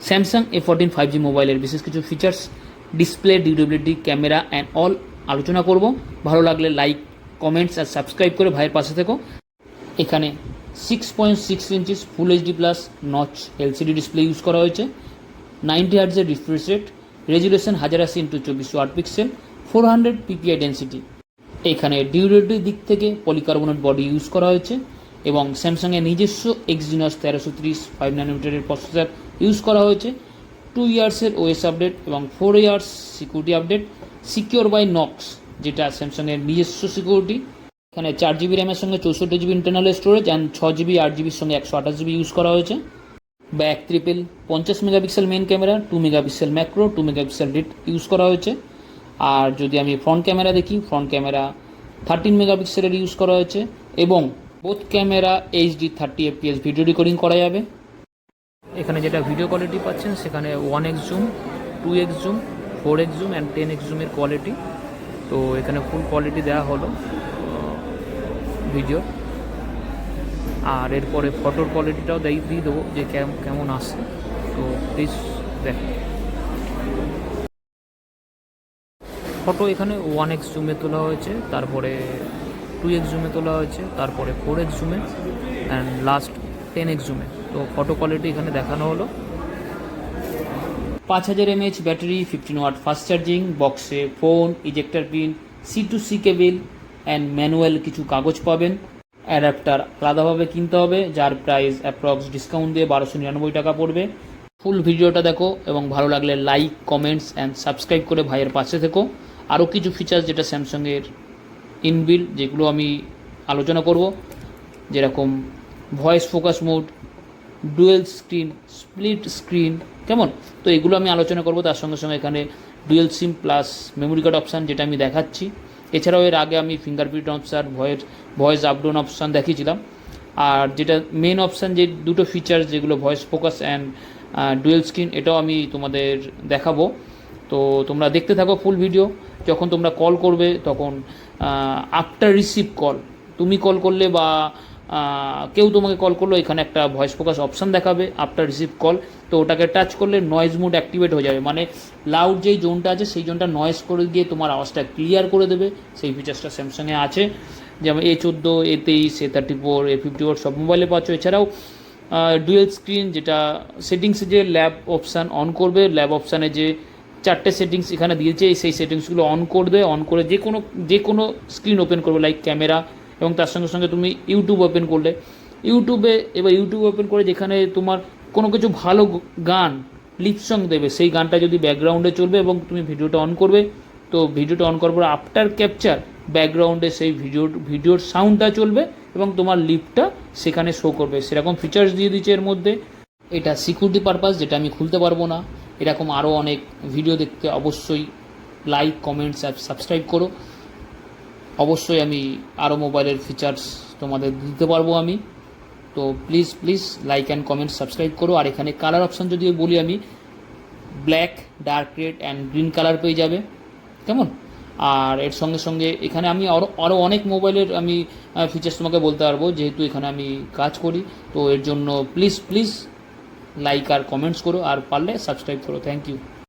Samsung A14 5G মোবাইলের বিশেষ কিছু features, display, durability, camera and all আলোচনা করব। ভালো লাগলে লাইক, কমেন্টস আর সাবস্ক্রাইব করে ভাইয়ের পাশে থেকো। এখানে 6.6 inches full HD plus notch LCD display use করা হয়েছে, 90 হার্টজের refresh rate, resolution 1080x2400 pixel, 400 ppi density. এখানে ডিউরেবিলিটির দিক থেকে পলিকার্বনেট বডি ইউজ করা হয়েছে এবং স্যামসাংয়ের নিজস্ব এক্সিনোস 1330 5 ন্যানোমিটারের প্রসেসর ইউজ করা হয়েছে। 2 ইয়ার্সের ওএস আপডেট এবং 4 years security update, secure by Knox, যেটা স্যামসাংয়ের নিজস্ব সিকিউরিটি। এখানে 4GB র্যামের সঙ্গে 64GB internal storage and 6GB 8GBর সঙ্গে 128GB ইউজ করা হয়েছে। Back triple 50 megapixel main camera, 2 megapixel macro, 2 megapixel ডিট ইউজ করা হয়েছে। আর যদি আমি ফ্রন্ট ক্যামেরা দেখি, ফ্রন্ট ক্যামেরা 13 মেগাপিক্সেলের ইউজ করা হয়েছে এবং both camera HD 30 fps video recording করা যাবে। এখানে যেটা ভিডিও কোয়ালিটি পাচ্ছেন সেখানে 1x zoom, 2x zoom, 4x zoom and 10x জুমের কোয়ালিটি। তো এখানে ফুল কোয়ালিটি দেওয়া হলো ভিডিও। আর এরপরে ফটোর কোয়ালিটিটাও দিয়ে দেবো যে কেমন আসে। তো প্লিজ দেখো। ফটো এখানে 1x জুমে তোলা হয়েছে, তারপরে 2x জুমে তোলা হয়েছে, তারপরে 4x জুমে অ্যান্ড লাস্ট 10x জুমে। তো ফটো কোয়ালিটি এখানে দেখানো হলো। 5000 mAh battery, 15 watt fast charging, বক্সে phone, ejector pin, C2C cable and manual কিছু কাগজ পাবেন। অ্যাডাপ্টার আলাদাভাবে কিনতে হবে, যার প্রাইস অ্যাপ্রক্স ডিসকাউন্ট দিয়ে 1299 টাকা পড়বে। ফুল ভিডিওটা দেখো এবং ভালো লাগলে লাইক, কমেন্টস অ্যান্ড সাবস্ক্রাইব করে ভাইয়ের পাশে থেকো। আরও কিছু ফিচার্স যেটা স্যামসাংয়ের ইনবিল্ড, যেগুলো আমি আলোচনা করব, যেরকম voice focus mode, dual screen, split screen, কেমন, তো এগুলো আমি আলোচনা করব। তার সঙ্গে সঙ্গে এখানে ডুয়েল সিম প্লাস মেমোরি কার্ড অপশান, যেটা আমি দেখাচ্ছি। এছাড়াও এর আগে আমি fingerprint option, voice up down option দেখিয়েছিলাম। আর যেটা মেন অপশান, যে দুটো ফিচার্স যেগুলো voice focus and dual screen, এটাও আমি তোমাদের দেখাবো। তো তোমরা দেখতে থাকো ফুল ভিডিও। যখন তোমরা কল করবে তখন আফটার রিসিভ কল, তুমি কল করলে বা কেউ তোমাকে কল করলো, এখানে একটা ভয়েস ফোকাস অপশান দেখাবে আফটার রিসিভ কল। তো ওটাকে টাচ করলে নয়েজ মোড অ্যাক্টিভেট হয়ে যাবে, মানে লাউড যেই জোনটা আছে সেই জোনটা নয়েজ করে দিয়ে তোমার আওয়াজটা ক্লিয়ার করে দেবে। সেই ফিচার্সটা স্যামসাংয়ে আছে, যেমন A14, A23, A34, A54 সব মোবাইলে পাচ্ছ। এছাড়াও ডুয়েল স্ক্রিন, যেটা সেটিংসে যে ল্যাব অপশান অন করবে, ল্যাব অপশানে যে 4টে সেটিংস এখানে দিয়েছে, সেই সেটিংসগুলো অন করবে। অন করে যে কোনো স্ক্রিন ওপেন করবে, লাইক ক্যামেরা, এবং তার সঙ্গে সঙ্গে তুমি ইউটিউব ওপেন করলে, ইউটিউব ওপেন করে যেখানে তোমার কোনো কিছু ভালো গান লিপ সং দেবে, সেই গানটা যদি ব্যাকগ্রাউন্ডে চলবে এবং তুমি ভিডিওটা অন করবে, তো ভিডিওটা অন করার পর আফটার ক্যাপচার ব্যাকগ্রাউন্ডে সেই ভিডিওর সাউন্ডটা চলবে এবং তোমার লিপটা সেখানে শো করবে। সেরকম ফিচার্স দিয়ে দিচ্ছে এর মধ্যে। এটা সিকিউরিটি পারপাস, যেটা আমি খুলতে পারবো না। এরকম আরও অনেক ভিডিও দেখতে অবশ্যই লাইক, কমেন্টস আর সাবস্ক্রাইব করো। অবশ্যই আমি আরও মোবাইলের ফিচার্স তোমাদের দিতে পারবো আমি। তো please like and comment subscribe করো। আর এখানে কালার অপশান যদি বলি আমি, black, dark red and green colour পেয়ে যাবে, কেমন। আর এর সঙ্গে সঙ্গে এখানে আমি আরও অনেক মোবাইলের আমি ফিচার্স তোমাকে বলতে পারবো, যেহেতু এখানে আমি কাজ করি। তো এর জন্য প্লিজ লাইক আর কমেন্টস করো, আর পারলে সাবস্ক্রাইব করো। Thank you.